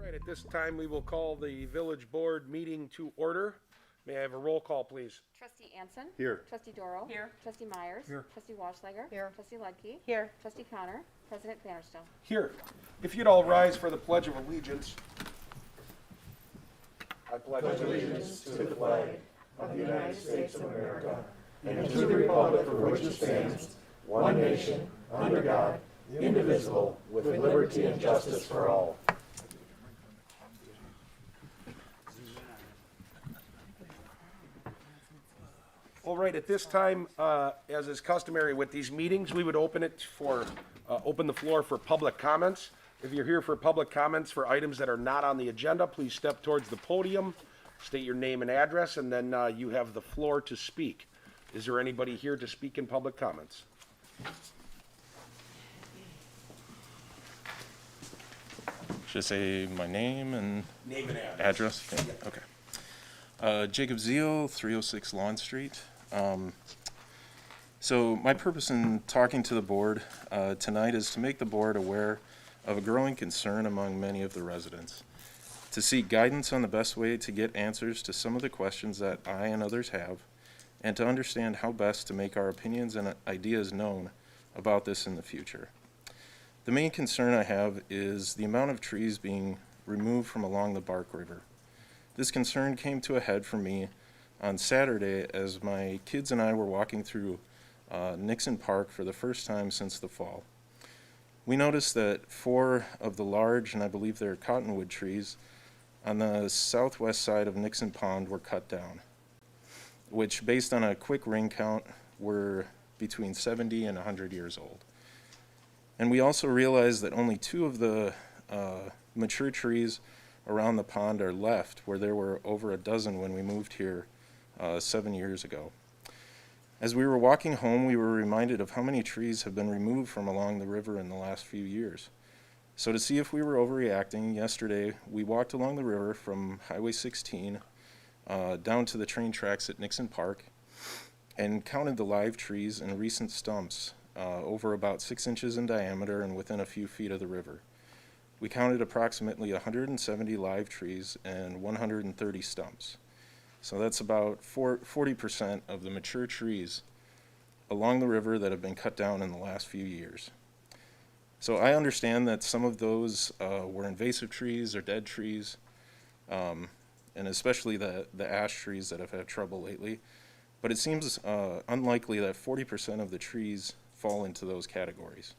Right, at this time, we will call the village board meeting to order. May I have a roll call, please? Trustee Anson. Here. Trustee Doro. Here. Trustee Myers. Here. Trustee Washleger. Here. Trustee Ledke. Here. Trustee Connor. President Pfannerstill. Here. If you'd all rise for the Pledge of Allegiance. I pledge allegiance to the flag of the United States of America and to the republic for which it stands, one nation, under God, indivisible, with liberty and justice for all. All right, at this time, as is customary with these meetings, we would open the floor for public comments. If you're here for public comments for items that are not on the agenda, please step towards the podium, state your name and address, and then you have the floor to speak. Is there anybody here to speak in public comments? Should I say my name and Name and address. address? Okay. Jacob Zeal, 306 Lawn Street. So my purpose in talking to the board tonight is to make the board aware of a growing concern among many of the residents, to seek guidance on the best way to get answers to some of the questions that I and others have, and to understand how best to make our opinions and ideas known about this in the future. The main concern I have is the amount of trees being removed from along the Bark River. This concern came to a head for me on Saturday as my kids and I were walking through Nixon Park for the first time since the fall. We noticed that 4 of the large, and I believe they're cottonwood trees, on the southwest side of Nixon Pond were cut down, which based on a quick ring count were between 70 and 100 years old. And we also realized that only 2 of the mature trees around the pond are left, where there were over a dozen when we moved here 7 years ago. As we were walking home, we were reminded of how many trees have been removed from along the river in the last few years. So to see if we were overreacting, yesterday we walked along the river from Highway 16 down to the train tracks at Nixon Park and counted the live trees and recent stumps over about 6 inches in diameter and within a few feet of the river. We counted approximately 170 live trees and 130 stumps. So that's about 40% of the mature trees along the river that have been cut down in the last few years. So I understand that some of those were invasive trees or dead trees, and especially the ash trees that have had trouble lately. But it seems unlikely that 40% of the trees fall into those categories,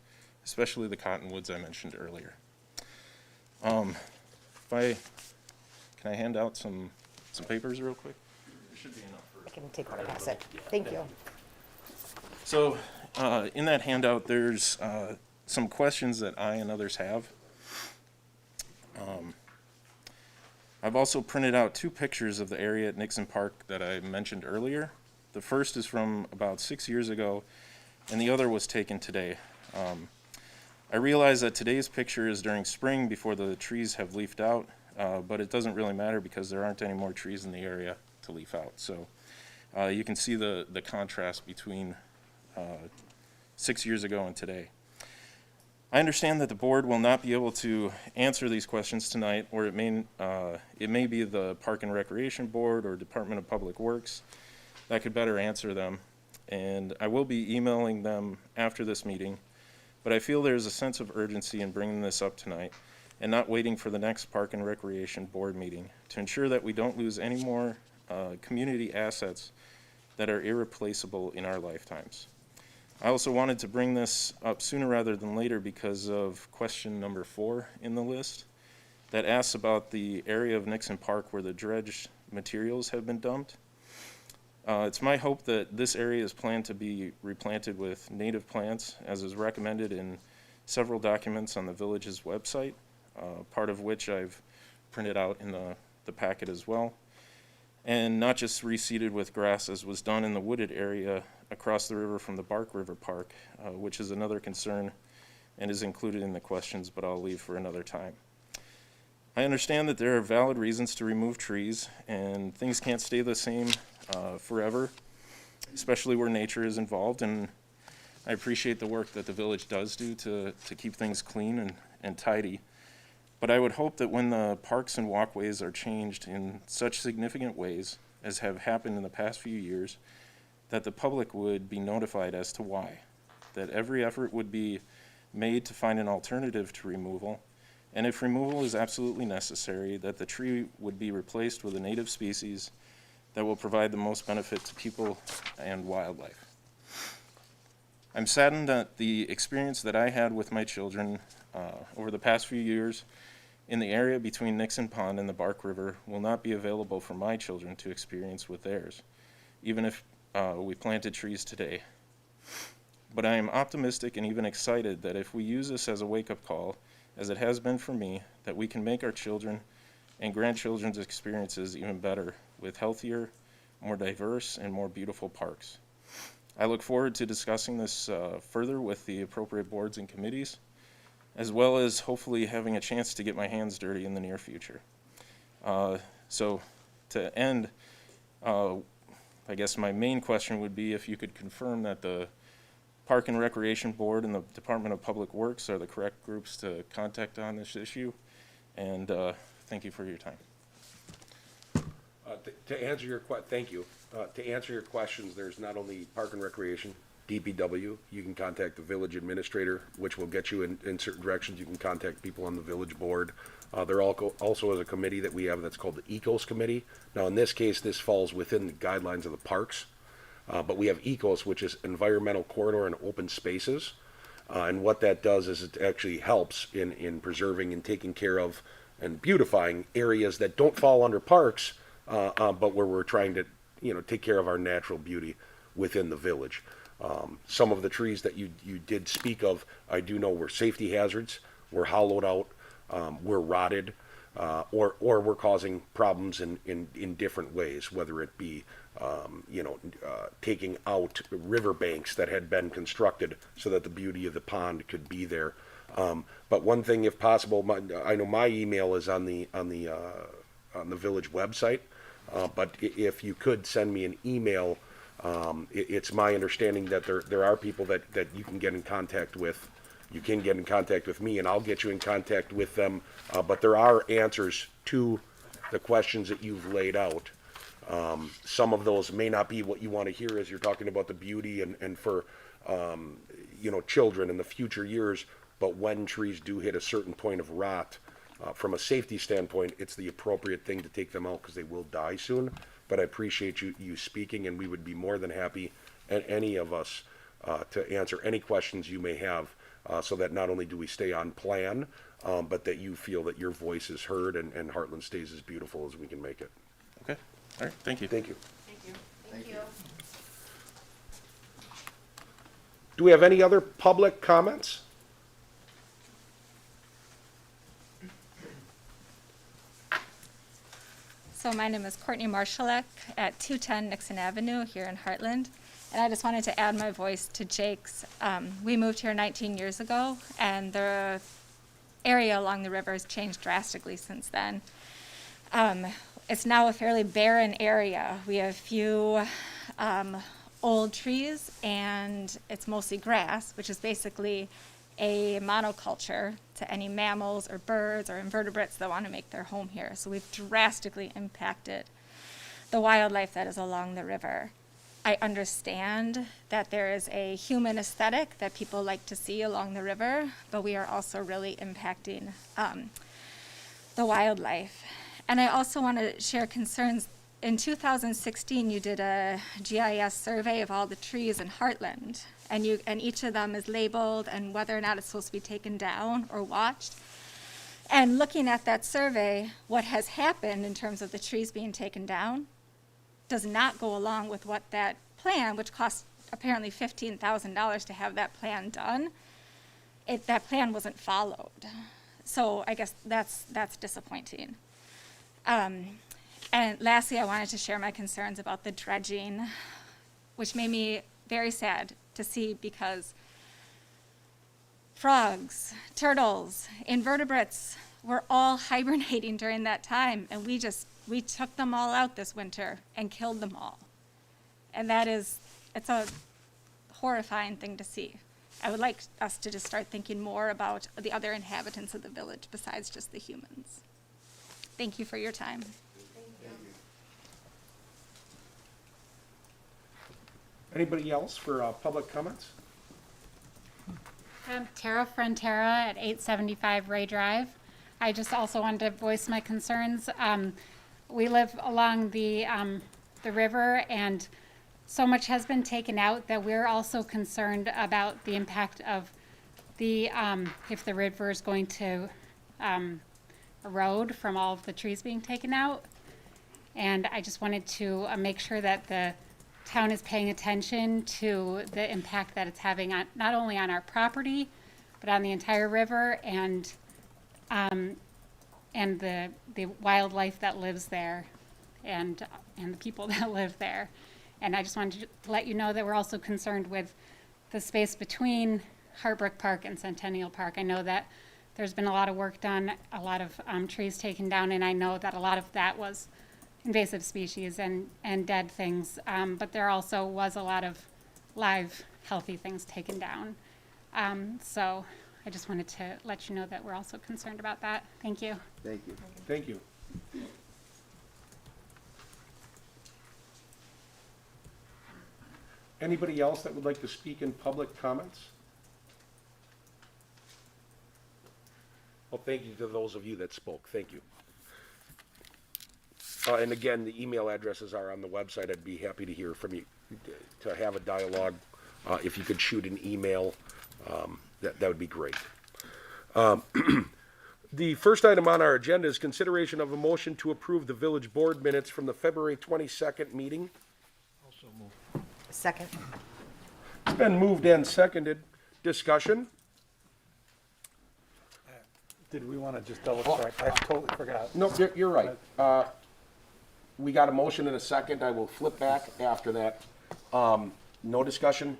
especially the cottonwoods I mentioned earlier. Can I hand out some papers real quick? There should be enough for. I can take one and pass it. Thank you. So in that handout, there's some questions that I and others have. I've also printed out 2 pictures of the area at Nixon Park that I mentioned earlier. The first is from about 6 years ago, and the other was taken today. I realize that today's picture is during spring before the trees have leafed out, but it doesn't really matter because there aren't any more trees in the area to leaf out. So you can see the contrast between 6 years ago and today. I understand that the board will not be able to answer these questions tonight, or it may be the Park and Recreation Board or Department of Public Works that could better answer them. And I will be emailing them after this meeting, but I feel there's a sense of urgency in bringing this up tonight and not waiting for the next Park and Recreation Board meeting to ensure that we don't lose any more community assets that are irreplaceable in our lifetimes. I also wanted to bring this up sooner rather than later because of question number 4 in the list that asks about the area of Nixon Park where the dredged materials have been dumped. It's my hope that this area is planned to be replanted with native plants, as is recommended in several documents on the village's website, part of which I've printed out in the packet as well, and not just reseeded with grass as was done in the wooded area across the river from the Bark River Park, which is another concern and is included in the questions, but I'll leave for another time. I understand that there are valid reasons to remove trees, and things can't stay the same forever, especially where nature is involved, and I appreciate the work that the village does do to keep things clean and tidy. But I would hope that when the parks and walkways are changed in such significant ways as have happened in the past few years, that the public would be notified as to why, that every effort would be made to find an alternative to removal, and if removal is absolutely necessary, that the tree would be replaced with a native species that will provide the most benefit to people and wildlife. I'm saddened that the experience that I had with my children over the past few years in the area between Nixon Pond and the Bark River will not be available for my children to experience with theirs, even if we planted trees today. But I am optimistic and even excited that if we use this as a wake-up call, as it has been for me, that we can make our children and grandchildren's experiences even better with healthier, more diverse, and more beautiful parks. I look forward to discussing this further with the appropriate boards and committees, as well as hopefully having a chance to get my hands dirty in the near future. So to end, I guess my main question would be if you could confirm that the Park and Recreation Board and the Department of Public Works are the correct groups to contact on this issue, and thank you for your time. To answer your thank you. To answer your questions, there's not only Park and Recreation, DPW, you can contact the village administrator, which will get you in certain directions. You can contact people on the village board. There also is a committee that we have that's called the ECOS Committee. Now, in this case, this falls within the guidelines of the parks, but we have ECOS, which is Environmental Corridor and Open Spaces. And what that does is it actually helps in preserving and taking care of and beautifying areas that don't fall under parks, but where we're trying to, take care of our natural beauty within the village. Some of the trees that you did speak of, I do know were safety hazards, were hollowed out, were rotted, or we're causing problems in different ways, whether it be, taking out riverbanks that had been constructed so that the beauty of the pond could be there. But one thing, if possible, I know my email is on the village website, but if you could send me an email, it's my understanding that there are people that you can get in contact with. You can get in contact with me, and I'll get you in contact with them. But there are answers to the questions that you've laid out. Some of those may not be what you want to hear as you're talking about the beauty and for children in the future years. But when trees do hit a certain point of rot, from a safety standpoint, it's the appropriate thing to take them out because they will die soon. But I appreciate you speaking, and we would be more than happy, and any of us, to answer any questions you may have, so that not only do we stay on plan, but that you feel that your voice is heard and Hartland stays as beautiful as we can make it. Okay, all right, thank you. Thank you. Thank you. Do we have any other public comments? So my name is Courtney Marshallek at 210 Nixon Avenue here in Hartland. And I just wanted to add my voice to Jake's. We moved here 19 years ago, and the area along the river has changed drastically since then. It's now a fairly barren area. We have few old trees, and it's mostly grass, which is basically a monoculture to any mammals or birds or invertebrates that want to make their home here. So we've drastically impacted the wildlife that is along the river. I understand that there is a human aesthetic that people like to see along the river, but we are also really impacting the wildlife. And I also want to share concerns. In 2016, you did a GIS survey of all the trees in Hartland, and each of them is labeled and whether or not it's supposed to be taken down or watched. And looking at that survey, what has happened in terms of the trees being taken down does not go along with what that plan, which cost apparently $15,000 to have that plan done, that plan wasn't followed. So I guess that's disappointing. And lastly, I wanted to share my concerns about the dredging, which made me very sad to see because frogs, turtles, invertebrates were all hibernating during that time, and we took them all out this winter and killed them all. And it's a horrifying thing to see. I would like us to just start thinking more about the other inhabitants of the village besides just the humans. Thank you for your time. Anybody else for public comments? I'm Tara Frontera at 875 Ray Drive. I just also wanted to voice my concerns. We live along the river, and so much has been taken out that we're also concerned about the impact of the, if the river is going to erode from all of the trees being taken out. And I just wanted to make sure that the town is paying attention to the impact that it's having on, not only on our property, but on the entire river and the wildlife that lives there and the people that live there. And I just wanted to let you know that we're also concerned with the space between Hartbrook Park and Centennial Park. I know that there's been a lot of work done, a lot of trees taken down, and I know that a lot of that was invasive species and dead things, but there also was a lot of live, healthy things taken down. So I just wanted to let you know that we're also concerned about that. Thank you. Thank you. Thank you. Anybody else that would like to speak in public comments? Well, thank you to those of you that spoke. Thank you. And again, the email addresses are on the website. I'd be happy to hear from you, to have a dialogue. If you could shoot an email, that would be great. The first item on our agenda is consideration of a motion to approve the village board minutes from the February 22nd meeting. Second. It's been moved and seconded. Discussion? Did we want to just double check? I totally forgot. No, you're right. We got a motion in a second. I will flip back after that. No discussion?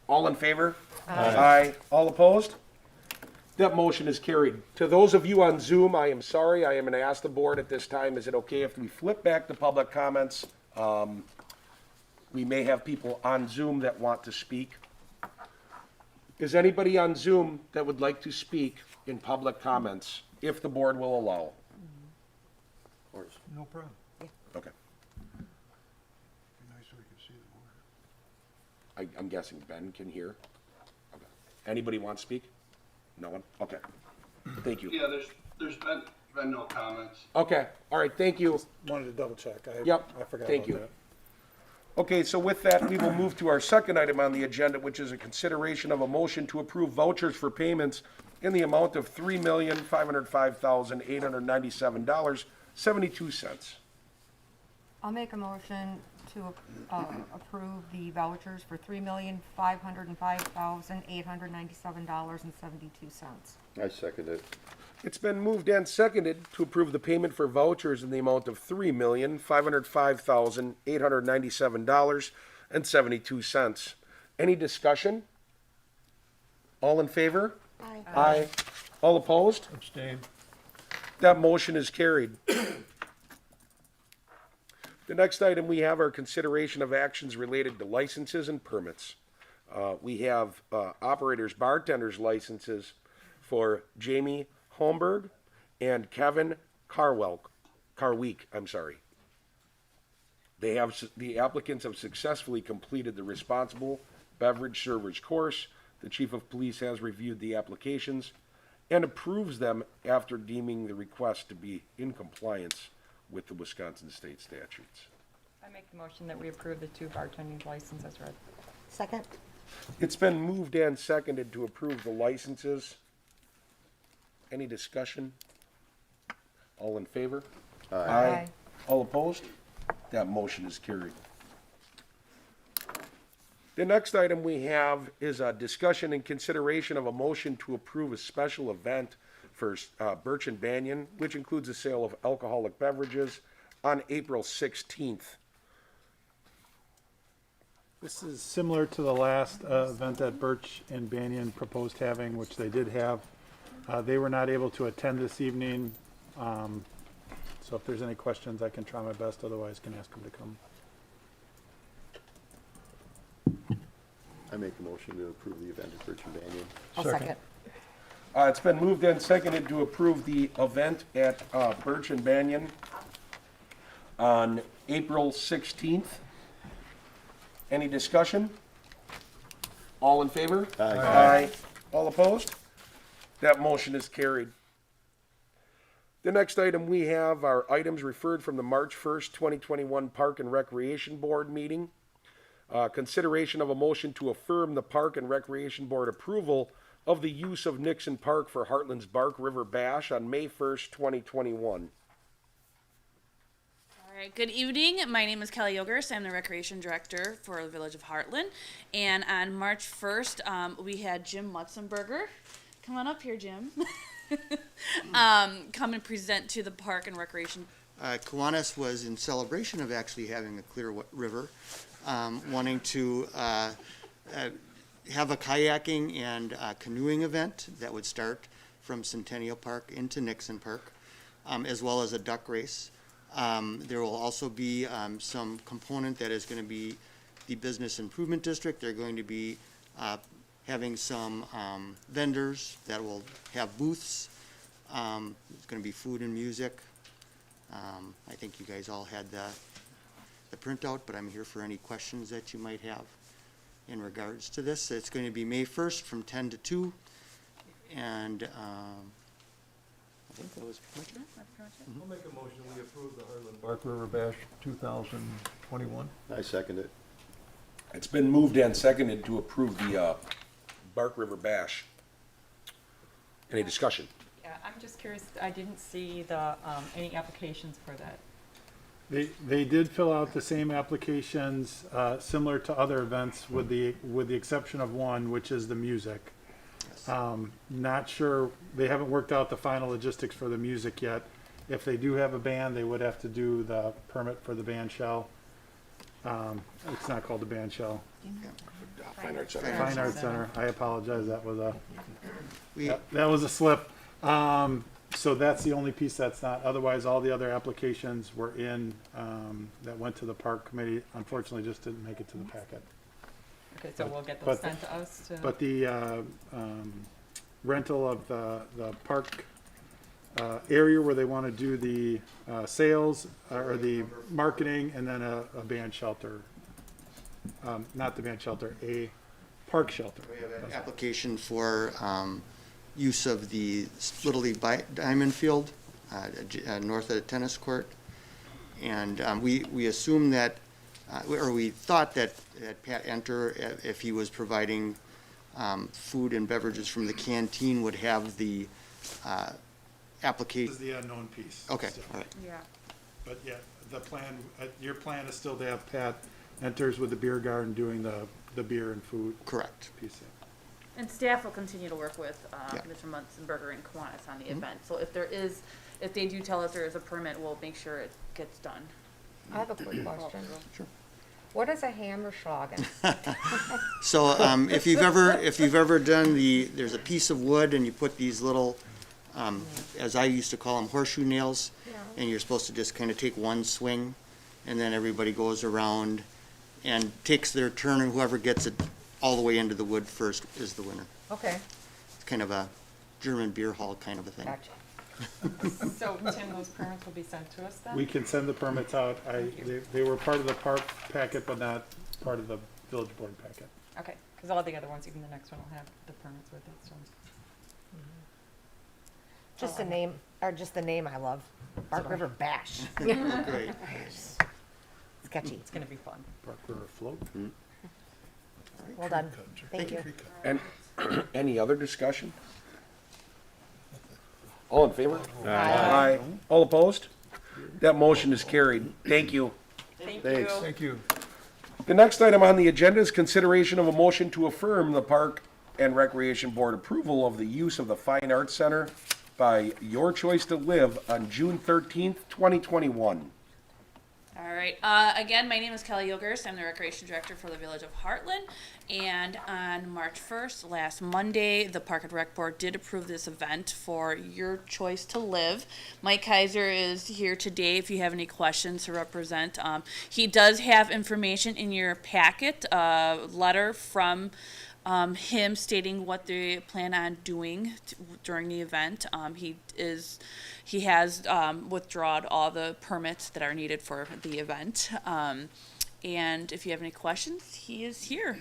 All in favor? Aye. All opposed? That motion is carried. To those of you on Zoom, I am sorry. I am going to ask the board at this time, is it okay if we flip back to public comments? We may have people on Zoom that want to speak. Is anybody on Zoom that would like to speak in public comments, if the board will allow? No problem. Okay. Be nice if we could see the board. I'm guessing Ben can hear. Okay. Anybody want to speak? No one? Okay. Thank you. Yeah, there's been no comments. Okay, all right, thank you. Wanted to double check. Yep, I forgot thank about you. that. Okay, so with that, we will move to our second item on the agenda, which is a consideration of a motion to approve vouchers for payments in the amount of $3,505,897.72. I'll make a motion to approve the vouchers for $3,505,897.72. I second it. It's been moved and seconded to approve the payment for vouchers in the amount of $3,505,897.72. Any discussion? All in favor? Aye. Aye. All opposed? Abstain. That motion is carried. The next item we have are consideration of actions related to licenses and permits. We have operators, bartenders licenses for Jamie Holmberg and Kevin Carweek, I'm sorry. The applicants have successfully completed the responsible beverage servers course. The chief of police has reviewed the applications and approves them after deeming the request to be in compliance with the Wisconsin state statutes. I make the motion that we approve the 2 bartending licenses as read. Second. It's been moved and seconded to approve the licenses. Any discussion? All in favor? Aye. All opposed? That motion is carried. The next item we have is a discussion and consideration of a motion to approve a special event for Birch Banyan, which includes the sale of alcoholic beverages on April 16th. This is similar to the last event that Birch and Banyan proposed having, which they did have. They were not able to attend this evening, so if there's any questions, I can try my best, otherwise can ask them to come. I make a motion to approve the event at Birch and Banyan. I'll second. It's been moved and seconded to approve the event at Birch and Banyan on April 16th. Any discussion? All in favor? Aye. All opposed? That motion is carried. The next item we have are items referred from the March 1st, 2021 Park and Recreation Board meeting. Consideration of a motion to affirm the Park and Recreation Board approval of the use of Nixon Park for Hartland's Bark River Bash on May 1st, 2021. All right, good evening. My name is Kelly Yogers. I'm the Recreation Director for the Village of Hartland. And on March 1st, we had Jim Mutzenberger. Come on up here, Jim. Come and present to the Park and Recreation. Kiwanis was in celebration of actually having a clear river, wanting to have a kayaking and canoeing event that would start from Centennial Park into Nixon Park, as well as a duck race. There will also be some component that is going to be the Business Improvement District. They're going to be having some vendors that will have booths. It's going to be food and music. I think you guys all had the printout, but I'm here for any questions that you might have in regards to this. It's going to be May 1st from 10 to 2, and I think that was pretty much it. I'll make a motion, we approve the Hartland Bark River Bash 2021. I second it. It's been moved and seconded to approve the Bark River Bash. Any discussion? Yeah, I'm just curious, I didn't see the, any applications for that. They did fill out the same applications, similar to other events with the exception of one, which is the music. Not sure, they haven't worked out the final logistics for the music yet. If they do have a band, they would have to do the permit for the band shell. It's not called the band shell. Fine Arts Center. Fine Arts Center. I apologize. That was a slip. So that's the only piece that's not. Otherwise, all the other applications were in that went to the park committee. Unfortunately, just didn't make it to the packet. Okay, so we'll get those sent to us to. But the rental of the park area where they want to do the sales or the marketing, and then a band shelter. Not the band shelter, a park shelter. We have an application for use of the Little League Diamond Field north of the tennis court. And we assume that, or we thought that Pat Enter, if he was providing food and beverages from the canteen, would have the application. This is the unknown piece. Okay, still. all right. Yeah. But yeah, the plan, your plan is still to have Pat Enters with the beer garden doing the beer and food Correct. piece. And staff will continue to work with Yeah. Mr. Mutzenberger and Kiwanis on the event. So if they do tell us there is a permit, we'll make sure it gets done. I have a quick question. Sure. What is a Hammerschlagen? So if you've ever done there's a piece of wood and you put these little, as I used to call them, horseshoe nails, and you're supposed to just kind of take one swing, and then everybody goes around and takes their turn, and whoever gets it all the way into the wood first is the winner. Okay, It's kind of a German beer hall kind of a thing. gotcha. So Tim, those permits will be sent to us then? We can send the permits out. They were part of the park packet, but not part of the village board packet. Okay, because all the other ones, even the next one will have the permits with it, so. Just the name, or just the name I love. Bark River Bash. Great. Sketchy. It's gonna be fun. Park River Float. Well done. Thank you. And any other discussion? All in favor? Aye. All opposed? That motion is carried. Thank you. Thanks. Thank you. The next item on the agenda is consideration of a motion to affirm the Park and Recreation Board approval of the use of the Fine Arts Center by Your Choice to Live on June 13th, 2021. All right. Again, my name is Kelly Yogurst. I'm the Recreation Director for the Village of Hartland. And on March 1st, last Monday, the Park and Rec Board did approve this event for Your Choice to Live. Mike Kaiser is here today if you have any questions to represent. He does have information in your packet, a letter from him stating what they plan on doing during the event. He has withdrawn all the permits that are needed for the event. And if you have any questions, he is here.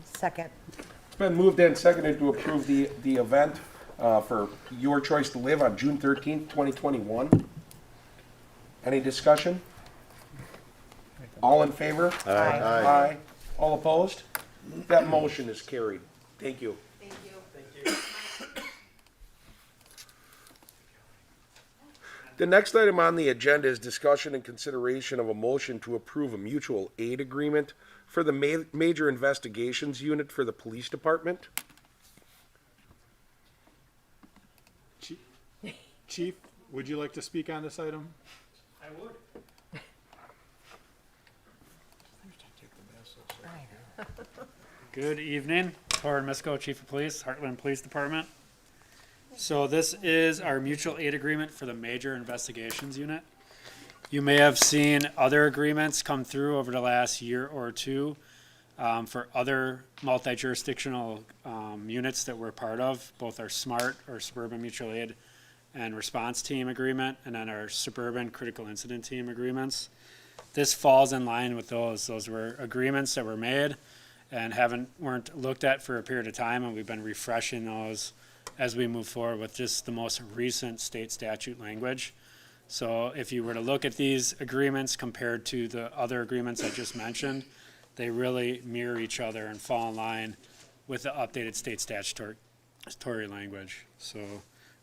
Second. It's been moved and seconded to approve the event for Your Choice to Live on June 13th, 2021. Any discussion? All in favor? Aye. Aye. All opposed? That motion is carried. Thank you. Thank you. The next item on the agenda is discussion and consideration of a motion to approve a mutual aid agreement for the Major Investigations Unit for the Police Department. Chief, would you like to speak on this item? I would. Good evening, Torrin Misko, Chief of Police, Hartland Police Department. So this is our mutual aid agreement for the Major Investigations Unit. You may have seen other agreements come through over the last year or two for other multi-jurisdictional units that we're part of, both our SMART or Suburban Mutual Aid and Response Team agreement, and then our Suburban Critical Incident Team agreements. This falls in line with those. Those were agreements that were made and weren't looked at for a period of time, and we've been refreshing those as we move forward with just the most recent state statute language. So if you were to look at these agreements compared to the other agreements I just mentioned, they really mirror each other and fall in line with the updated state statutory language. So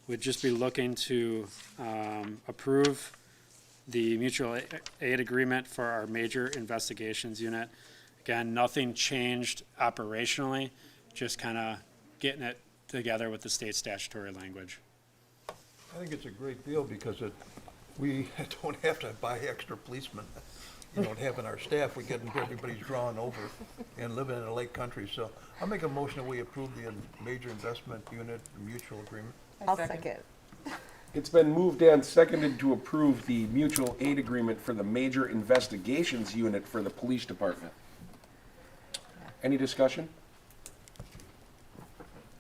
we'd just be looking to approve the mutual aid agreement for our Major Investigations Unit. Again, nothing changed operationally, just kind of getting it together with the state statutory language. I think it's a great deal because we don't have to buy extra policemen. You don't have in our staff, we get everybody's drawn over and living in the lake country. So I'll make a motion that we approve the Major Investment Unit mutual agreement. I'll second. It's been moved and seconded to approve the mutual aid agreement for the Major Investigations Unit for the Police Department. Any discussion?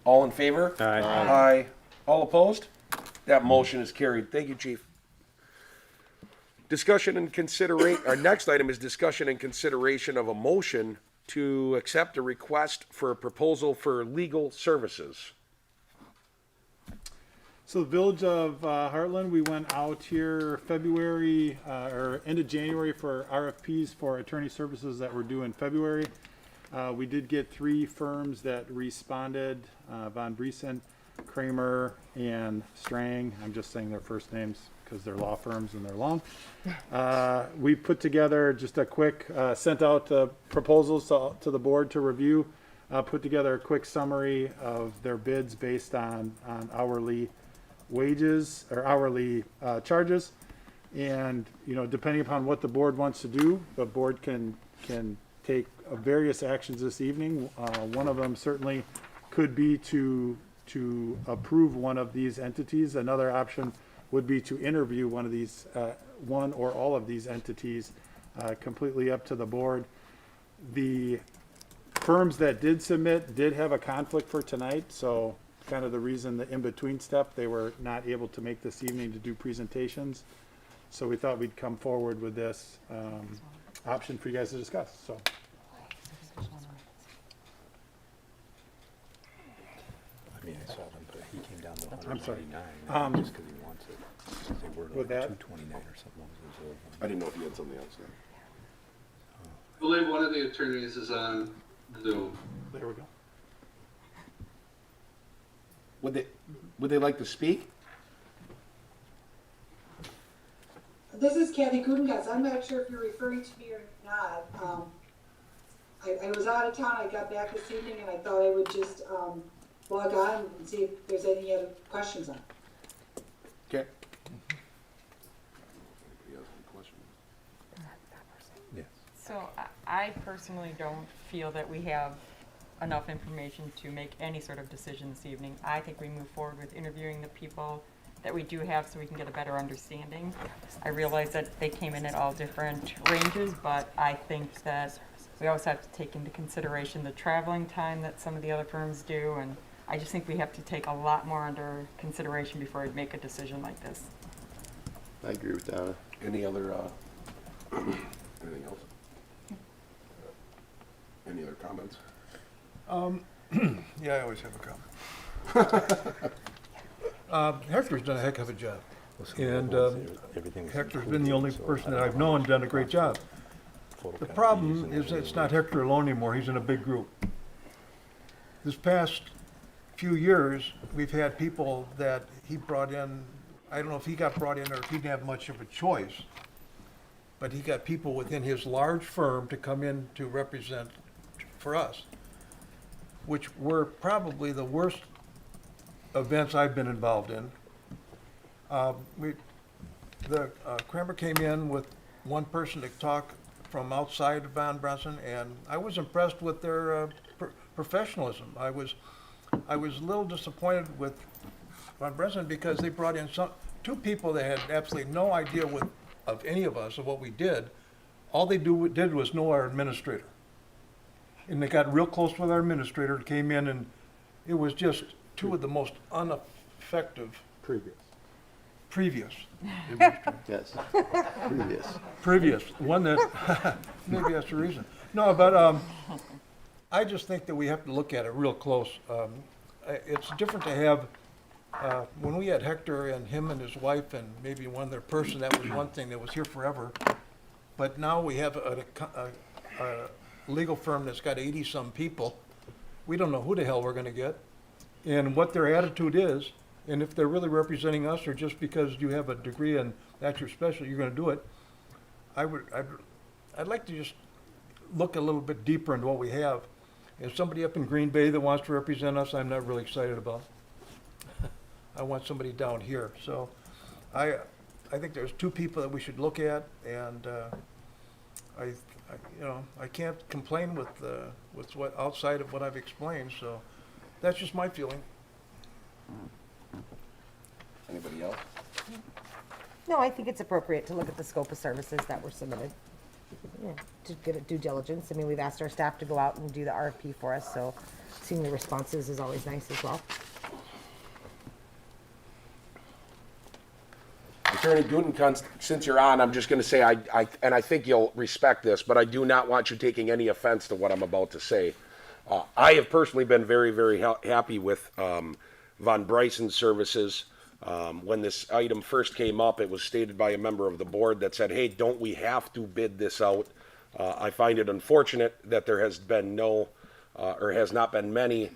All in favor? Aye. Aye. All opposed? That motion is carried. Thank you, Chief. Discussion and consideration, our next item is discussion and consideration of a motion to accept a request for a proposal for legal services. So the Village of Hartland, we went out here February, or end of January for RFPs for attorney services that were due in February. We did get 3 firms that responded, Von Briesen, Kramer, and Strang. I'm just saying their first names because they're law firms and they're long. We put together just a quick, sent out proposals to the board to review, put together a quick summary of their bids based on hourly wages or hourly charges. And, you know, depending upon what the board wants to do, the board can take various actions this evening. One of them certainly could be to approve one of these entities. Another option would be to interview one of these, one or all of these entities, completely up to the board. The firms that did submit did have a conflict for tonight, so kind of the reason the in-between step, they were not able to make this evening to do presentations. So we thought we'd come forward with this option for you guys to discuss, so. I mean, I saw them, but he came down to I'm sorry. 199 just because he wants it. They were like With that? 229 or something. I didn't know if you had something else there. I believe one of the attorneys is on Zoom. There we go. Would they like to speak? This is Kathy Kudengatz. I'm not sure if you're referring to me or not. I was out of town. I got back this evening, and I thought I would just log on and see if there's any other questions on it. Okay. Yes. So I personally don't feel that we have enough information to make any sort of decision this evening. I think we move forward with interviewing the people that we do have so we can get a better understanding. I realize that they came in at all different ranges, but I think that we also have to take into consideration the traveling time that some of the other firms do, and I just think we have to take a lot more under consideration before we make a decision like this. I agree with Donna. Any other, anything else? Any other comments? Yeah, I always have a comment. Hector's done a heck of a job. And Hector's been the only person that I've known done a great job. The problem is that it's not Hector alone anymore. He's in a big group. This past few years, we've had people that he brought in. I don't know if he got brought in or if he didn't have much of a choice, but he got people within his large firm to come in to represent for us, which were probably the worst events I've been involved in. Kramer came in with one person to talk from outside of Von Brunson, and I was impressed with their professionalism. I was a little disappointed with Von Brunson because they brought in two people that had absolutely no idea of any of us, of what we did. All they did was know our administrator. And they got real close with our administrator, came in, and it was just two of the most ineffective. Previous. Yes. Previous. One that, maybe that's the reason. No, but I just think that we have to look at it real close. It's different to have, when we had Hector and him and his wife and maybe one other person, that was one thing that was here forever. But now we have a legal firm that's got 80-some people. We don't know who the hell we're going to get and what their attitude is, and if they're really representing us or just because you have a degree and that's your specialty, you're going to do it. I'd like to just look a little bit deeper into what we have. If somebody up in Green Bay that wants to represent us, I'm not really excited about. I want somebody down here. So I think there's two people that we should look at, and I can't complain with what outside of what I've explained. So that's just my feeling. Anybody else? No, I think it's appropriate to look at the scope of services that were submitted. Yeah, to give it due diligence. I mean, we've asked our staff to go out and do the RFP for us, so seeing the responses is always nice as well. Attorney Gutekunst, since you're on, I'm just going to say, I think you'll respect this, but I do not want you taking any offense to what I'm about to say. I have personally been very, very happy with Von Bryson's services. When this item first came up, it was stated by a member of the board that said, hey, don't we have to bid this out? I find it unfortunate that there has been has not been many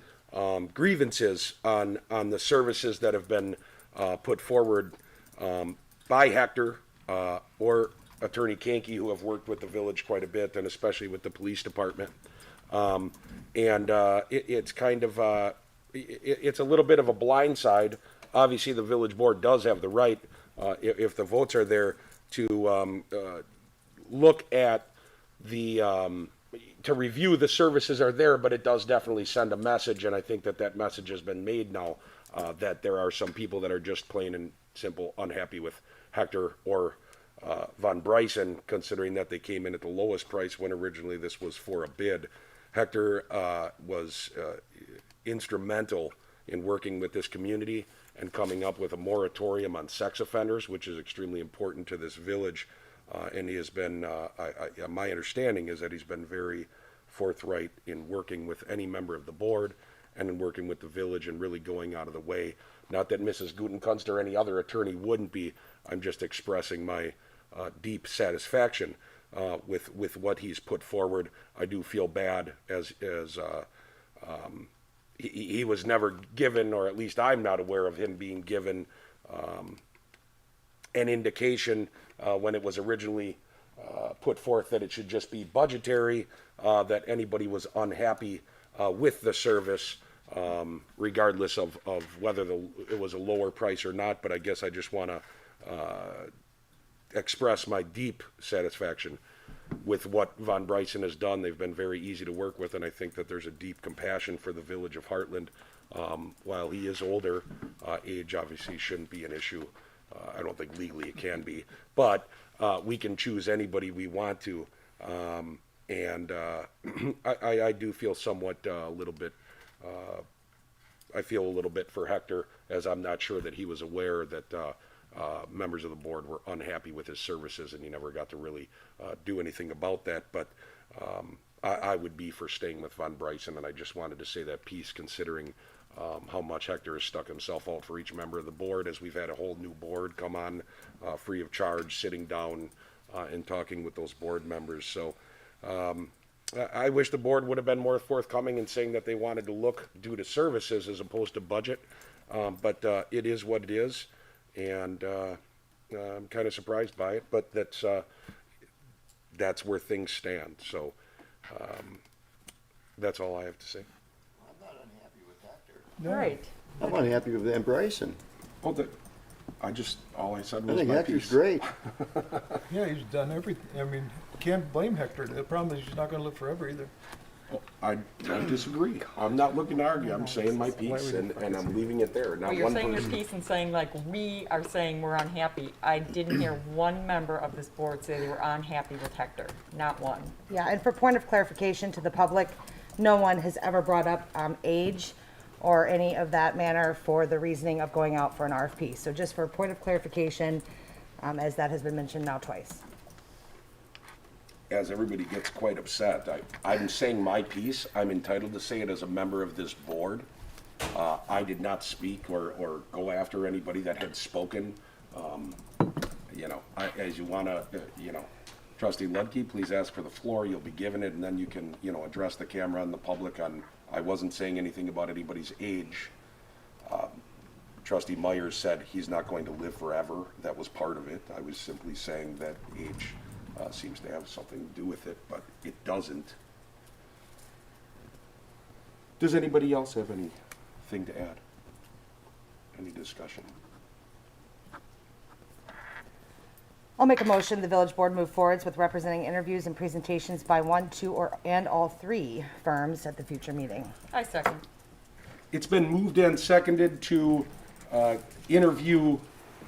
grievances on the services that have been put forward by Hector or Attorney Kanke, who have worked with the village quite a bit, and especially with the police department. It's kind of, it's a little bit of a blind side. Obviously, the village board does have the right, if the votes are there, to look at to review the services are there, but it does definitely send a message, and I think that message has been made now, that there are some people that are just plain and simple unhappy with Hector or Von Bryson, considering that they came in at the lowest price when originally this was for a bid. Hector was instrumental in working with this community and coming up with a moratorium on sex offenders, which is extremely important to this village. And he has been, my understanding is that he's been very forthright in working with any member of the board and in working with the village and really going out of the way. Not that Mrs. Gutekunst or any other attorney wouldn't be. I'm just expressing my deep satisfaction with what he's put forward. I do feel bad as he was never given, or at least I'm not aware of him being given an indication when it was originally put forth that it should just be budgetary, that anybody was unhappy with the service. regardless of whether it was a lower price or not, but I guess I just want to express my deep satisfaction with what Von Bryson has done. They've been very easy to work with, and I think that there's a deep compassion for the village of Hartland. While he is older, age obviously shouldn't be an issue. I don't think legally it can be, but we can choose anybody we want to. And I do feel somewhat a little bit, I feel a little bit for Hector, as I'm not sure that he was aware that members of the board were unhappy with his services, and he never got to really do anything about that. But I would be for staying with Von Bryson, and I just wanted to say that piece, considering how much Hector has stuck himself out for each member of the board, as we've had a whole new board come on free of charge, sitting down and talking with those board members. So I wish the board would have been more forthcoming in saying that they wanted to look due to services as opposed to budget. But it is what it is, and I'm kind of surprised by it, but that's where things stand. So that's all I have to say. I'm not unhappy with Hector. Right. I'm unhappy with Van Bryson. Well, all I said I was think my Hector's piece. great. Yeah, he's done everything. I mean, can't blame Hector. The problem is he's not gonna live forever either. I disagree. I'm not looking to argue. I'm saying my piece, and I'm leaving it there. Not Well, you're one saying your person. piece and saying like, we are saying we're unhappy. I didn't hear one member of this board say they were unhappy with Hector, not one. Yeah, and for point of clarification to the public, no one has ever brought up age or any of that manner for the reasoning of going out for an RFP. So just for a point of clarification, as that has been mentioned now twice. As everybody gets quite upset, I'm saying my piece. I'm entitled to say it as a member of this board. I did not speak or go after anybody that had spoken. As you want to, Trustee Ludke, please ask for the floor. You'll be given it, and then you can, address the camera and the public on, I wasn't saying anything about anybody's age. Trustee Myers said he's not going to live forever. That was part of it. I was simply saying that age seems to have something to do with it, but it doesn't. Does anybody else have anything to add? Any discussion? I'll make a motion, the village board move forwards with representing interviews and presentations by one, two, and all three firms at the future meeting. I second. It's been moved and seconded to interview,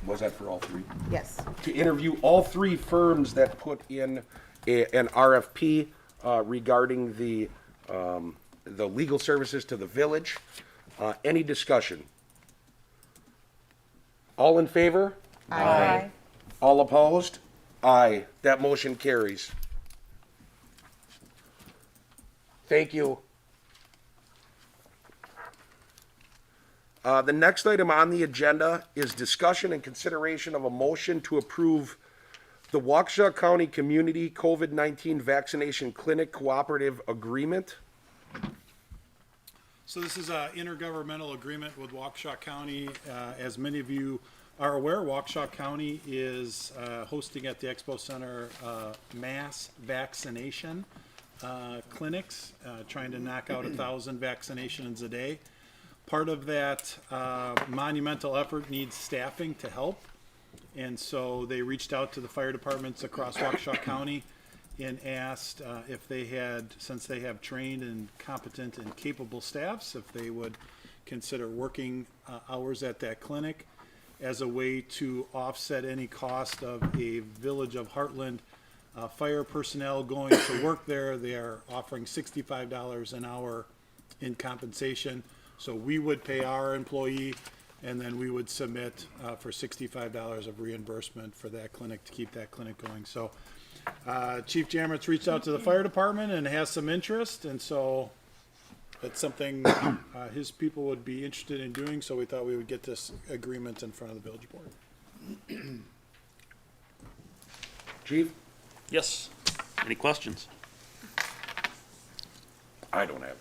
was that for all three? Yes. To interview all three firms that put in an RFP regarding the legal services to the village. Any discussion? All in favor? Aye. All opposed? Aye. That motion carries. Thank you. The next item on the agenda is discussion and consideration of a motion to approve the Waukesha County Community COVID-19 Vaccination Clinic Cooperative Agreement. So this is an intergovernmental agreement with Waukesha County. As many of you are aware, Waukesha County is hosting at the Expo Center mass vaccination clinics, trying to knock out 1,000 vaccinations a day. Part of that monumental effort needs staffing to help, and so they reached out to the fire departments across Waukesha County and asked if they had, since they have trained and competent and capable staffs, if they would consider working hours at that clinic as a way to offset any cost of a Village of Hartland fire personnel going to work there. They are offering $65 an hour in compensation. So we would pay our employee, and then we would submit for $65 of reimbursement for that clinic to keep that clinic going. So Chief Jammert's reached out to the fire department and has some interest, and so that's something his people would be interested in doing, so we thought we would get this agreement in front of the village board. Chief? Yes. Any questions? I don't have it.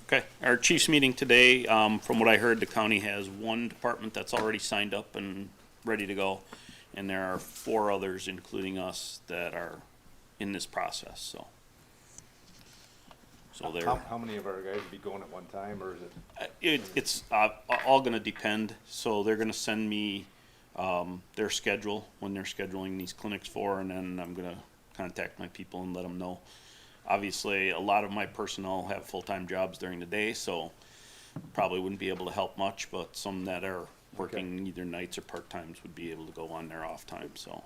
Okay. Our chief's meeting today, from what I heard, the county has one department that's already signed up and ready to go. And there are 4 others, including us, that are in this process, So they're. How many of our guys would be going at one time, or is it? It's all gonna depend, so they're gonna send me, their schedule, when they're scheduling these clinics for, and then I'm gonna contact my people and let them know. Obviously, a lot of my personnel have full-time jobs during the day, so probably wouldn't be able to help much, but some that are working either nights or part-times would be able to go on their off time, so.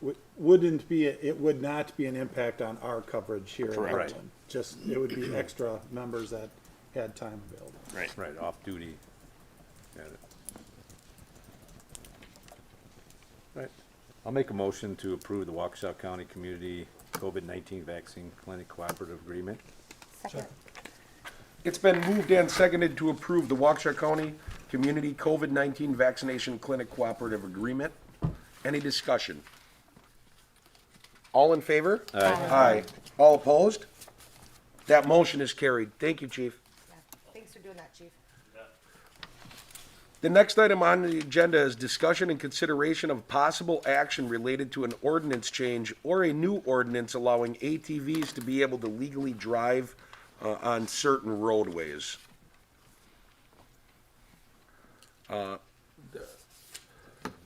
It would not be an impact on our coverage here in Correct. Hartland. Just, it would be extra members that had time available. Right. Right, off duty. Got it. Right. I'll make a motion to approve the Waukesha County Community COVID-19 Vaccine Clinic Cooperative Agreement. Second. It's been moved and seconded to approve the Waukesha County Community COVID-19 Vaccination Clinic Cooperative Agreement. Any discussion? All in favor? Aye. Aye. All opposed? That motion is carried. Thank you, Chief. Thanks for doing that, Chief. The next item on the agenda is discussion and consideration of possible action related to an ordinance change or a new ordinance allowing ATVs to be able to legally drive on certain roadways.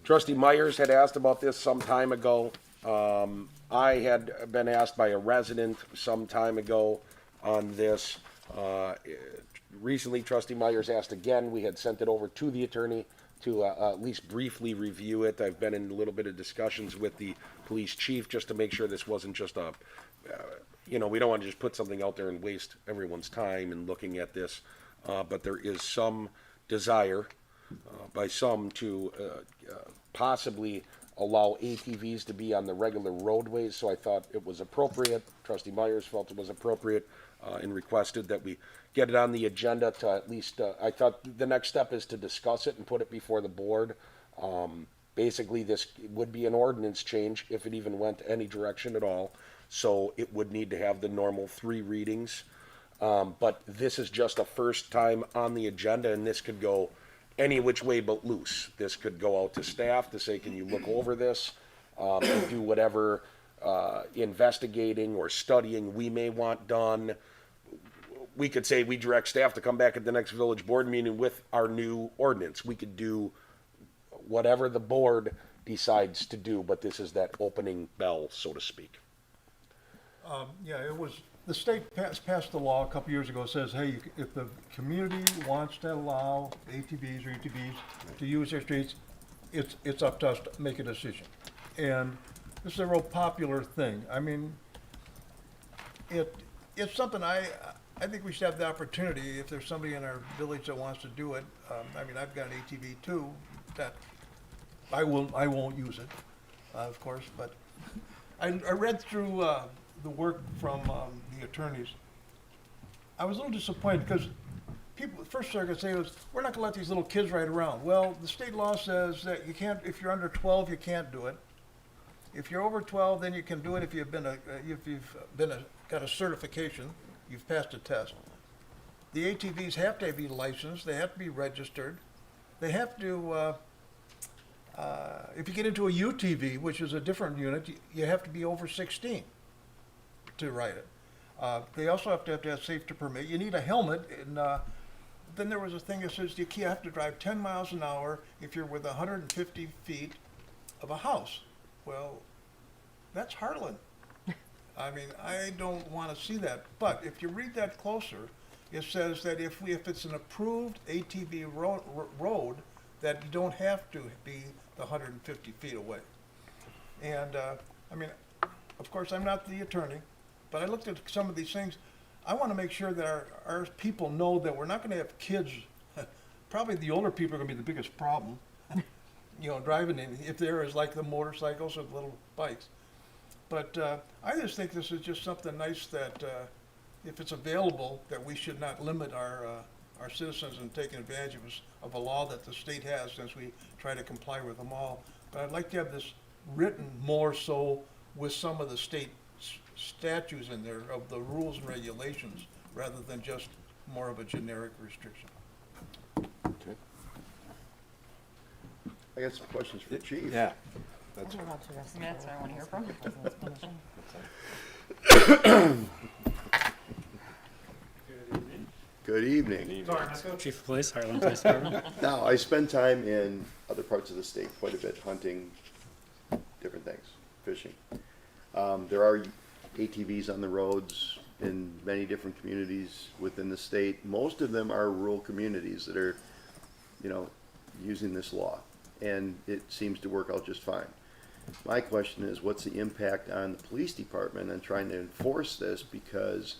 Trustee Myers had asked about this some time ago. I had been asked by a resident some time ago on this. Recently, Trustee Myers asked again. We had sent it over to the attorney to at least briefly review it. I've been in a little bit of discussions with the police chief just to make sure this wasn't just a, we don't want to just put something out there and waste everyone's time in looking at this. But there is some desire by some to possibly allow ATVs to be on the regular roadways, so I thought it was appropriate. Trustee Myers felt it was appropriate and requested that we get it on the agenda to at least, I thought the next step is to discuss it and put it before the board. Basically, this would be an ordinance change if it even went any direction at all, so it would need to have the normal 3 readings. But this is just a first time on the agenda, and this could go any which way but loose. This could go out to staff to say, can you look over this, and do whatever investigating or studying we may want done. We could say we direct staff to come back at the next village board meeting with our new ordinance. We could do whatever the board decides to do, but this is that opening bell, so to speak. Yeah, it was, the state passed a law a couple years ago that says, hey, if the community wants to allow ATVs or UTVs to use their streets, it's up to us to make a decision. And this is a real popular thing. I mean, it's something I think we should have the opportunity, if there's somebody in our village that wants to do it. I mean, I've got an ATV too, that I won't use it, of course, but I read through the work from the attorneys. I was a little disappointed because people, the first thing I could say was, we're not gonna let these little kids ride around. Well, the state law says that you can't, if you're under 12, you can't do it. If you're over 12, then you can do it if you've got a certification, you've passed a test. The ATVs have to be licensed, they have to be registered, they have to, if you get into a UTV, which is a different unit, you have to be over 16 to ride it. They also have to have safety permit. You need a helmet, and then there was a thing that says you have to drive 10 miles an hour if you're within 150 feet of a house. Well, that's Hartland. I mean, I don't want to see that. But if you read that closer, it says that if it's an approved ATV road, that you don't have to be the 150 feet away. And I mean, of course, I'm not the attorney, but I looked at some of these things. I want to make sure that our people know that we're not going to have kids. Probably the older people are going to be the biggest problem. Driving in, if there is like the motorcycles or the little bikes. But I just think this is just something nice that if it's available, that we should not limit our citizens in taking advantage of a law that the state has, since we try to comply with them all. But I'd like to have this written more so with some of the state statutes in there of the rules and regulations, rather than just more of a generic restriction. Okay. I got some questions for Chief. Yeah. That's what I want to hear from. Good evening. Lauren Mesco, Chief of Police, Hartland Police Department. Now, I spend time in other parts of the state quite a bit, hunting, different things, fishing. There are ATVs on the roads in many different communities within the state. Most of them are rural communities that are, you know, using this law, and it seems to work out just fine. My question is, what's the impact on the police department and trying to enforce this? Because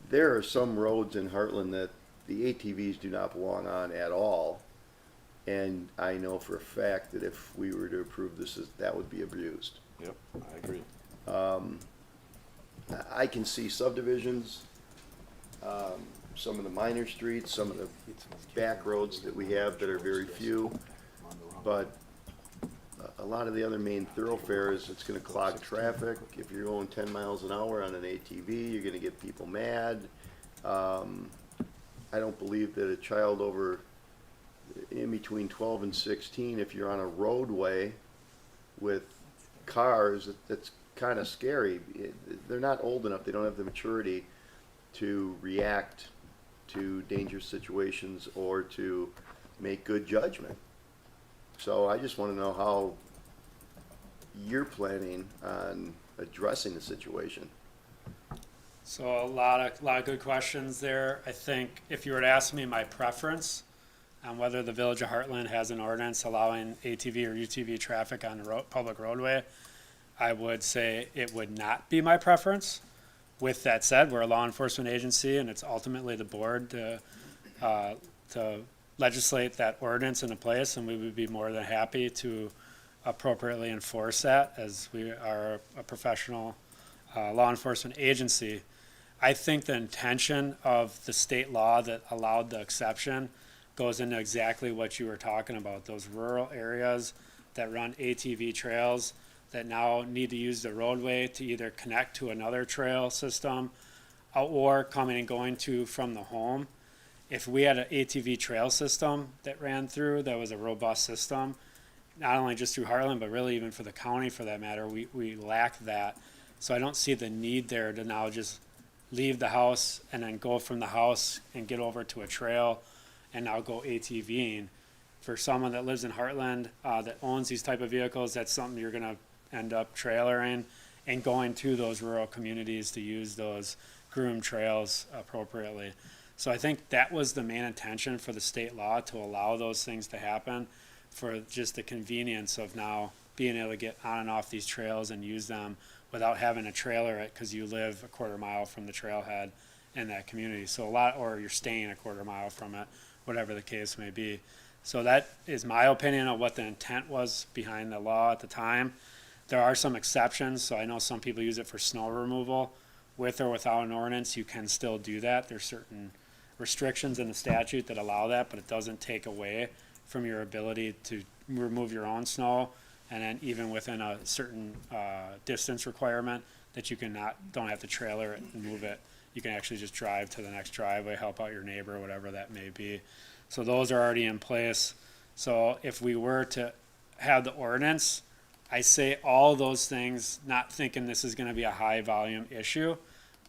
there are some roads in Hartland that the ATVs do not belong on at all. And I know for a fact that if we were to approve this, that would be abused. Yep, I agree. I can see subdivisions, some of the minor streets, some of the back roads that we have that are very few, but a lot of the other main thoroughfares, it's gonna clog traffic. If you're going 10 miles an hour on an ATV, you're gonna get people mad. I don't believe that a child over in between 12 and 16, if you're on a roadway with cars, that's kind of scary. They're not old enough, they don't have the maturity to react to dangerous situations or to make good judgment. So I just want to know how you're planning on addressing the situation. So a lot of good questions there. I think if you were to ask me my preference on whether the Village of Hartland has an ordinance allowing ATV or UTV traffic on the public roadway, I would say it would not be my preference. With that said, we're a law enforcement agency, and it's ultimately the board to legislate that ordinance into place, and we would be more than happy to appropriately enforce that, as we are a professional law enforcement agency. I think the intention of the state law that allowed the exception goes into exactly what you were talking about, those rural areas that run ATV trails that now need to use the roadway to either connect to another trail system or coming and going to from the home. If we had an ATV trail system that ran through, that was a robust system, not only just through Hartland, but really even for the county for that matter, we lack that. So I don't see the need there to now just leave the house and then go from the house and get over to a trail and now go ATVing. For someone that lives in Hartland that owns these type of vehicles, that's something you're gonna end up trailering and going to those rural communities to use those groomed trails appropriately. So I think that was the main intention for the state law, to allow those things to happen, for just the convenience of now being able to get on and off these trails and use them without having to trailer it because you live a quarter mile from the trailhead in that community. So or you're staying a quarter mile from it, whatever the case may be. So that is my opinion of what the intent was behind the law at the time. There are some exceptions, so I know some people use it for snow removal. With or without an ordinance, you can still do that. There's certain restrictions in the statute that allow that, but it doesn't take away from your ability to remove your own snow. And then even within a certain distance requirement, that you don't have to trailer it and move it. You can actually just drive to the next driveway, help out your neighbor, whatever that may be. So those are already in place. So if we were to have the ordinance, I say all those things, not thinking this is gonna be a high volume issue,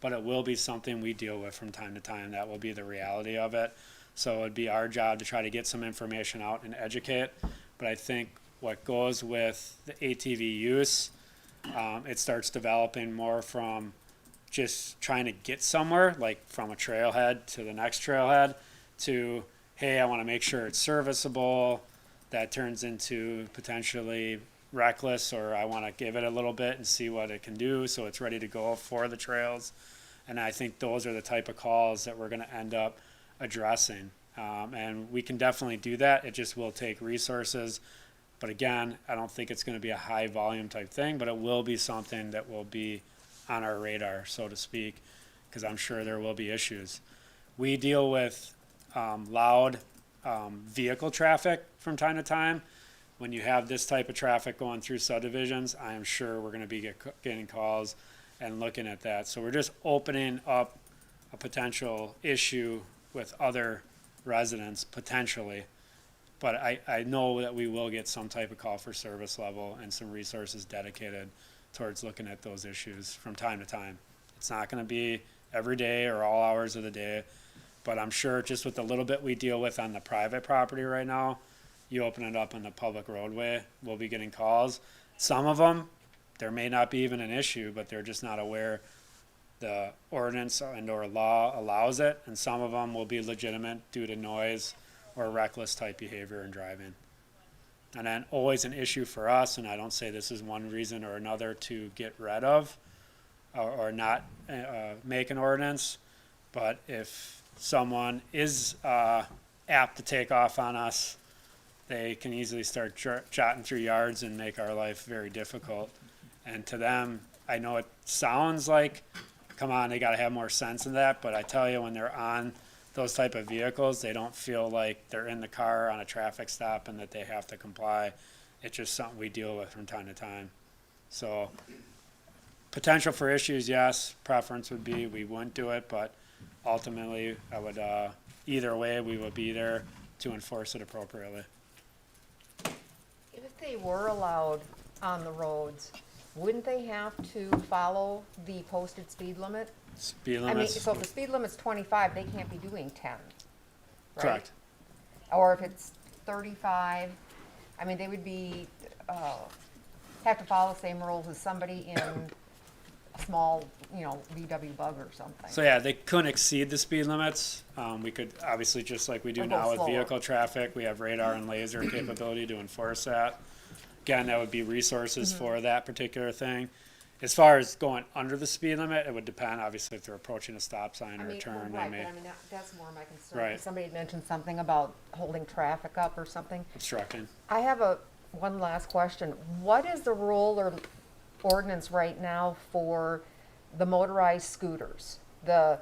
but it will be something we deal with from time to time. That will be the reality of it. So it'd be our job to try to get some information out and educate. But I think what goes with the ATV use, it starts developing more from just trying to get somewhere, like from a trailhead to the next trailhead, to, hey, I want to make sure it's serviceable. That turns into potentially reckless, or I want to give it a little bit and see what it can do so it's ready to go for the trails. And I think those are the type of calls that we're going to end up addressing. And we can definitely do that. It just will take resources. But again, I don't think it's going to be a high volume type thing, but it will be something that will be on our radar, so to speak, because I'm sure there will be issues. We deal with loud vehicle traffic from time to time. When you have this type of traffic going through subdivisions, I am sure we're going to be getting calls and looking at that. So we're just opening up a potential issue with other residents, potentially. But I know that we will get some type of call for service level and some resources dedicated towards looking at those issues from time to time. It's not going to be every day or all hours of the day, But I'm sure just with the little bit we deal with on the private property right now, you open it up on the public roadway, we'll be getting calls. Some of them, there may not be even an issue, but they're just not aware the ordinance and or law allows it, and some of them will be legitimate due to noise or reckless type behavior in driving. And then always an issue for us, and I don't say this is one reason or another to get rid of or not make an ordinance, but if someone is apt to take off on us, they can easily start jotting through yards and make our life very difficult. And to them, I know it sounds like, come on, they gotta have more sense than that, but I tell you, when they're on those type of vehicles, they don't feel like they're in the car on a traffic stop and that they have to comply. It's just something we deal with from time to time. So potential for issues, yes. Preference would be we wouldn't do it, but ultimately I would, either way, we would be there to enforce it appropriately. If they were allowed on the roads, wouldn't they have to follow the posted speed limit? Speed I mean, limits. so if the speed limit's 25, they can't be doing 10, right? Correct. Or if it's 35, I mean, they would be, have to follow the same rules as somebody in a small, VW Bug or something. So yeah, they couldn't exceed the speed limits. We could obviously, just like we do Or go now with slower. vehicle traffic, we have radar and laser capability to enforce that. Again, that would be resources for that particular thing. As far as going under the speed limit, it would depend, obviously, if they're approaching a stop sign or a turn, they right, may but I mean, that's more my concern. Right. Somebody had mentioned something about holding traffic up or something. obstructing. I have one last question. What is the rule or ordinance right now for the motorized scooters? The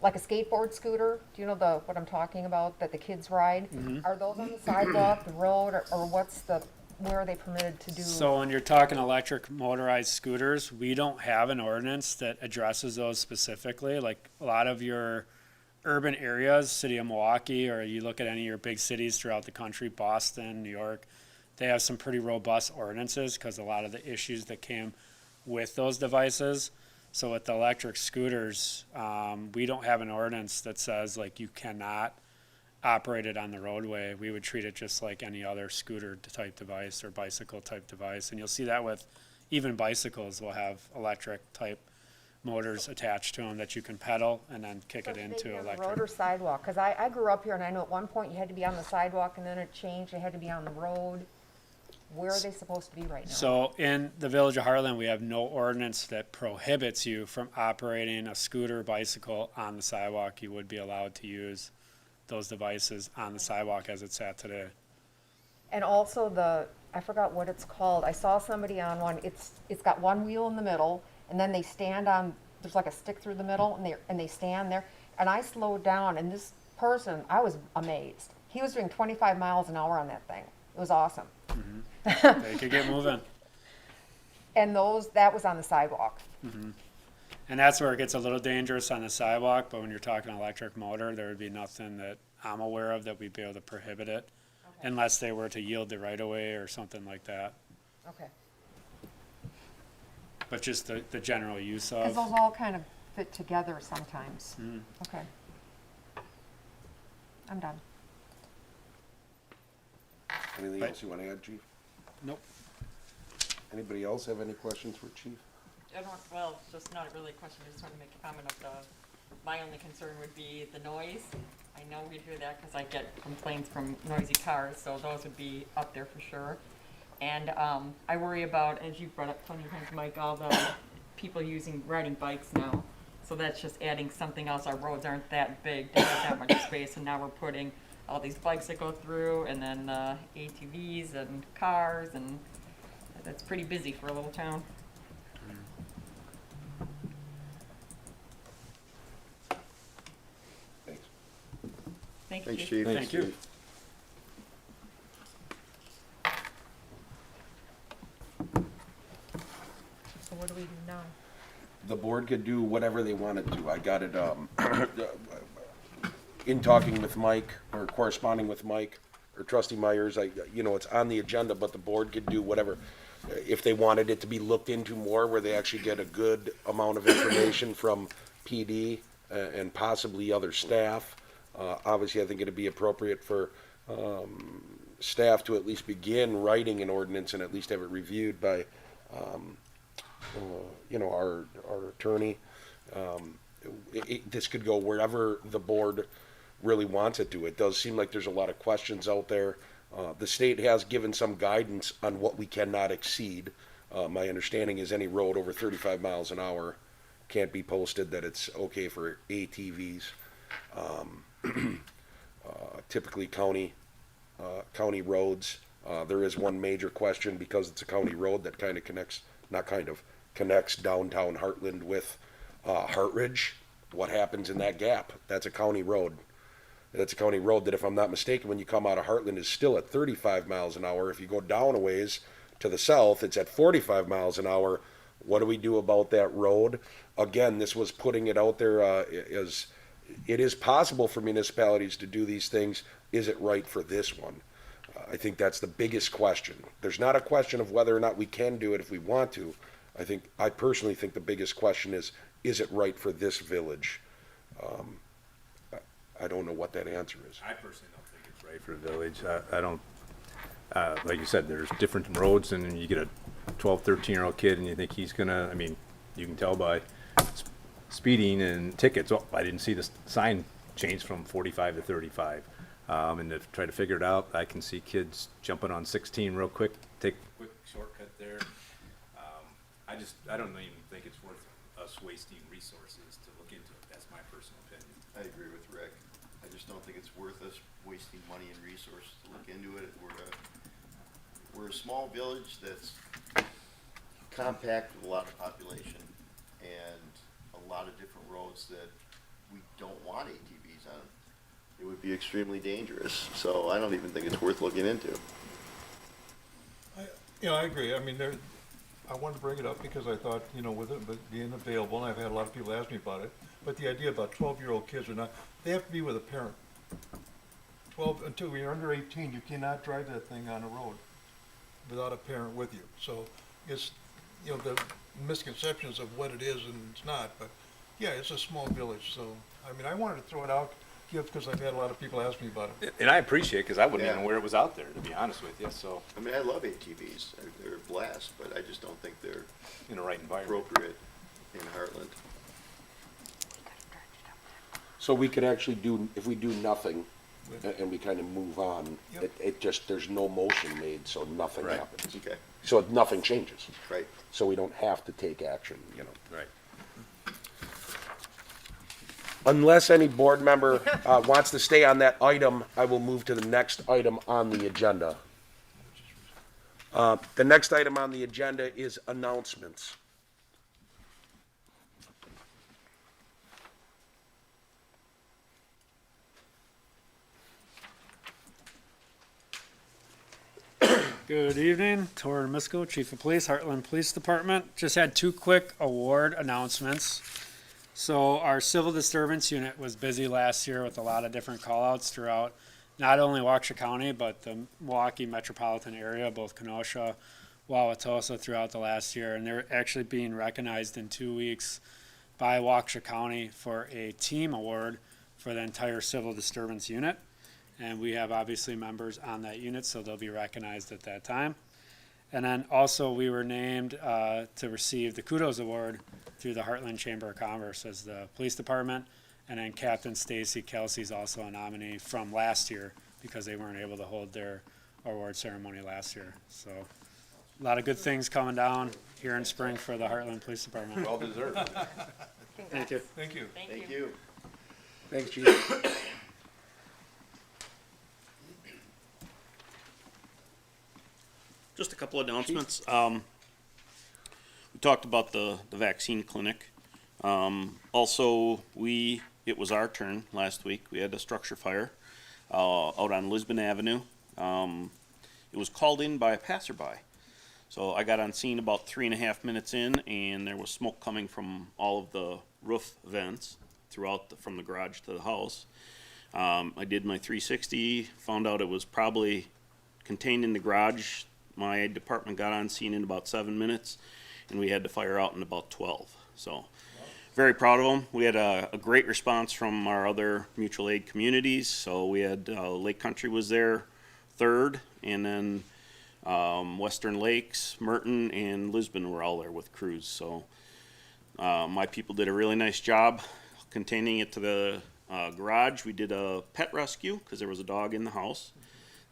like a skateboard scooter? Do you know what I'm talking about, that the kids ride? Are those on the sidewalk, the road, or where are they permitted to do? So when you're talking electric motorized scooters, we don't have an ordinance that addresses those specifically. Like a lot of your urban areas, city of Milwaukee, or you look at any of your big cities throughout the country, Boston, New York, they have some pretty robust ordinances because a lot of the issues that came with those devices. So with the electric scooters, we don't have an ordinance that says like you cannot operate it on the roadway. We would treat it just like any other scooter type device or bicycle type device. And you'll see that with even bicycles will have electric type motors attached to them that you can pedal and then kick it into Road electric. or sidewalk? Because I grew up here and I know at one point you had to be on the sidewalk and then it changed, it had to be on the road. Where are they supposed to be right now? So in the village of Hartland, we have no ordinance that prohibits you from operating a scooter, bicycle on the sidewalk. You would be allowed to use those devices on the sidewalk as it's at today. And also I forgot what it's called. I saw somebody on one, it's got one wheel in the middle and then they stand on, there's like a stick through the middle and they stand there. And I slowed down and this person, I was amazed. He was doing 25 miles an hour on that thing. It was awesome. They could get moving. And that was on the sidewalk. And that's where it gets a little dangerous on the sidewalk, but when you're talking electric motor, there would be nothing that I'm aware of that we'd be able to prohibit it unless they were to yield the right of way or something like that. Okay. But just the general use Because of. those all kind of fit together sometimes. Okay. I'm done. Anything else you want to add, Chief? Nope. Anybody else have any questions for Chief? Well, it's just not really a question, I just wanted to make a comment of my only concern would be the noise. I know we'd hear that because I get complaints from noisy cars, so those would be up there for sure. And I worry about, as you brought up plenty of times, Mike, all the people riding bikes now. So that's just adding something else. Our roads aren't that big, don't have that much space, and now we're putting all these bikes that go through, and then ATVs and cars, and that's pretty busy for a little town. Thanks. Thank you, Thanks, Chief. Chief. Thank you. So what do we do now? The board could do whatever they wanted to. I got it, in talking with Mike, or corresponding with Mike, or Trustee Myers, it's on the agenda, but the board could do whatever. If they wanted it to be looked into more, where they actually get a good amount of information from PD, and possibly other staff. Obviously, I think it'd be appropriate for staff to at least begin writing an ordinance and at least have it reviewed by, our attorney. This could go wherever the board really wants it to. It does seem like there's a lot of questions out there. The state has given some guidance on what we cannot exceed. My understanding is any road over 35 miles an hour can't be posted that it's okay for ATVs. Typically county roads. There is one major question because it's a county road that kind of connects downtown Hartland with Hartridge. What happens in that gap? That's a county road. That's a county road that, if I'm not mistaken, when you come out of Hartland is still at 35 miles an hour. If you go down a ways to the south, it's at 45 miles an hour. What do we do about that road? Again, this was putting it out there as it is possible for municipalities to do these things. Is it right for this one? I think that's the biggest question. There's not a question of whether or not we can do it if we want to. I personally think the biggest question is it right for this village? I don't know what that answer is. I personally don't think it's right for a village. I don't, like you said, there's different roads, and you get a 12, 13-year-old kid and you think he's gonna, you can tell by speeding and tickets. Oh, I didn't see the sign change from 45 to 35. And to try to figure it out, I can see kids jumping on 16 real quick, take a quick shortcut there. I don't even think it's worth us wasting resources to look into it. That's my personal opinion. I agree with Rick. I just don't think it's worth us wasting money and resources to look into it. We're a small village that's compact with a lot of population and a lot of different roads that we don't want ATVs on. It would be extremely dangerous, so I don't even think it's worth looking into. I agree. I wanted to bring it up because I thought, with it being available, and I've had a lot of people ask me about it, but the idea about 12-year-old kids or not, they have to be with a parent. 12, until you're under 18, you cannot drive that thing on a road without a parent with you. So it's, the misconceptions of what it is and it's not, but yeah, it's a small village. So, I wanted to throw it out because I've had a lot of people ask me about it. And I appreciate it because I wouldn't even know where it was out there, to be honest with you. So I love ATVs. They're a blast, but I just don't think they're in the right environment. Appropriate in Hartland. So we could actually do, if we do nothing and we kind of move on, it just, there's no motion made, so nothing happens. Okay. So nothing changes. Right. So we don't have to take action, Right. Unless any board member wants to stay on that item, I will move to the next item on the agenda. The next item on the agenda is announcements. Good evening, Tor Misko, Chief of Police, Hartland Police Department. Just had two quick award announcements. So our civil disturbance unit was busy last year with a lot of different call-outs throughout not only Waukesha County, but the Milwaukee metropolitan area, both Kenosha, Wauwatosa throughout the last year. And they're actually being recognized in 2 weeks by Waukesha County for a team award for the entire civil disturbance unit. And we have obviously members on that unit, so they'll be recognized at that time. And then also we were named to receive the Kudos Award through the Hartland Chamber of Commerce as the police department. And then Captain Stacy Kelsey's also a nominee from last year because they weren't able to hold their award ceremony last year. So a lot of good things coming down here in spring for the Hartland Police Department. Well deserved. Thank you. Thank you. Thank you. Thanks, Chief. Just a couple announcements. We talked about the vaccine clinic. Also, it was our turn last week. We had a structure fire out on Lisbon Avenue. It was called in by a passerby. So I got on scene about 3.5 minutes in, and there was smoke coming from all of the roof vents from the garage to the house. I did my 360, found out it was probably contained in the garage. My department got on scene in about 7 minutes, and we had the fire out in about 12. So very proud of them. We had a great response from our other mutual aid communities. So we had Lake Country was there third, and then Western Lakes, Merton, and Lisbon were all there with crews. So my people did a really nice job containing it to the garage. We did a pet rescue because there was a dog in the house.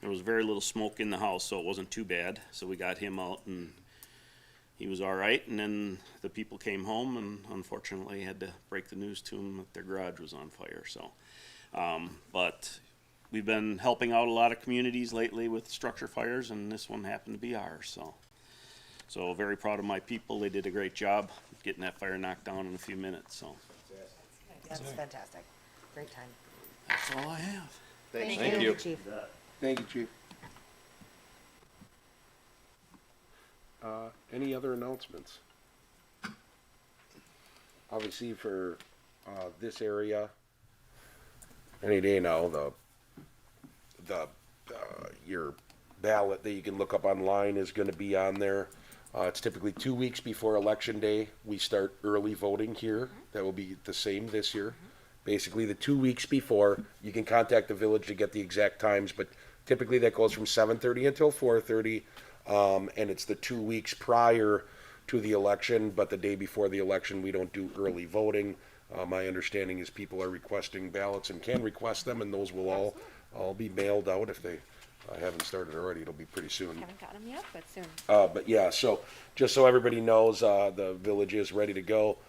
There was very little smoke in the house, so it wasn't too bad. So we got him out, and he was all right. And then the people came home, and unfortunately had to break the news to them that their garage was on fire. So, but we've been helping out a lot of communities lately with structure fires, and this one happened to be ours. So very proud of my people. They did a great job getting that fire knocked down in a few minutes. So That's fantastic. Great time. that's all I have. Thank you. Chief. Thank you, Chief. Any other announcements? Obviously for this area, any day now, your ballot that you can look up online is going to be on there. It's typically 2 weeks before Election Day. We start early voting here. That will be the same this year. Basically, the 2 weeks before, you can contact the village to get the exact times, but typically that goes from 7:30 until 4:30, and it's the 2 weeks prior to the election, but the day before the election, we don't do early voting. My understanding is people are requesting ballots and can request them, and those will all be mailed out if they haven't started already. It'll be pretty soon. Haven't gotten them yet, but soon. But yeah, so just so everybody knows, the village is ready to go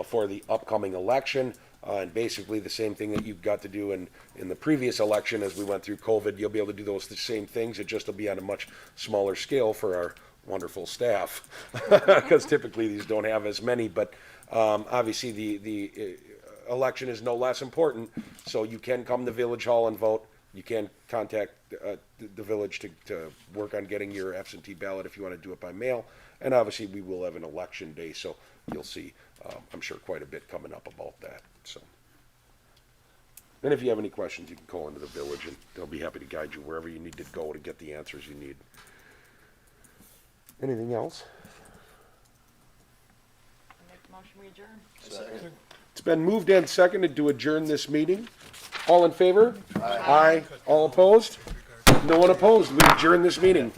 for the upcoming election. And basically the same thing that you got to do in the previous election as we went through COVID, you'll be able to do those the same things. It just will be on a much smaller scale for our wonderful staff, because typically these don't have as many. But obviously the election is no less important, so you can come to Village Hall and vote. You can contact the village to work on getting your absentee ballot if you want to do it by mail. And obviously we will have an election day, so you'll see, I'm sure, quite a bit coming up about that. So, and if you have any questions, you can call into the village and they'll be happy to guide you wherever you need to go to get the answers you need. Anything else? Make the motion, we adjourn. It's been moved and seconded to adjourn this meeting. All in favor? Aye. All opposed? No one opposed. We adjourn this meeting.